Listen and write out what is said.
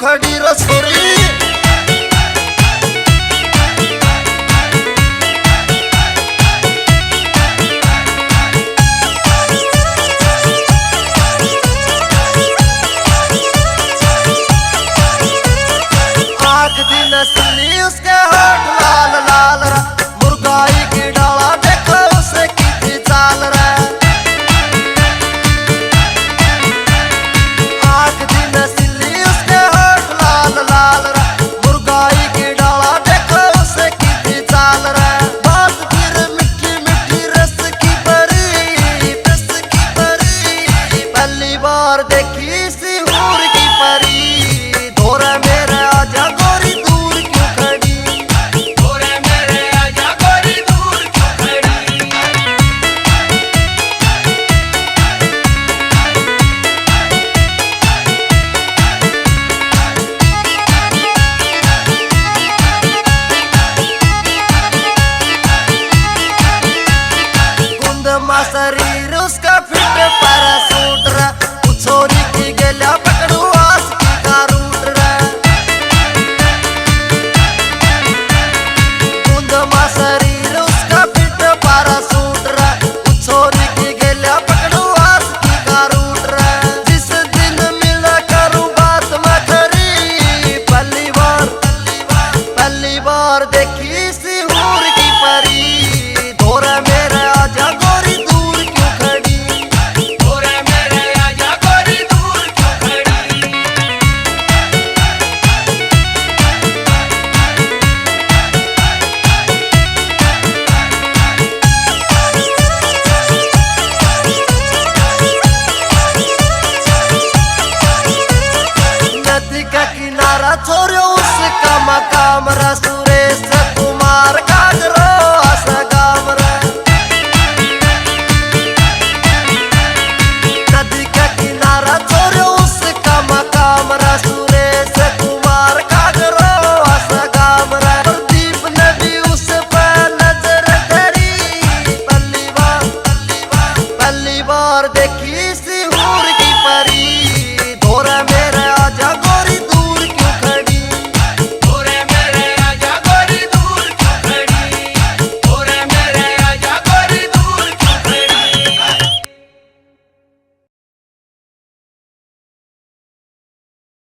खड़ी रसोरी। आँख दी नस्ली उसके होठ लाल लाल रा, मुर्गाई की डाला देखो उसे की चाल रा। आँख दी नस्ली उसके होठ लाल लाल रा, मुर्गाई की डाला देखो उसे की चाल रा। बात फिर मिठी मिठी रस की परी, पहली बार देखी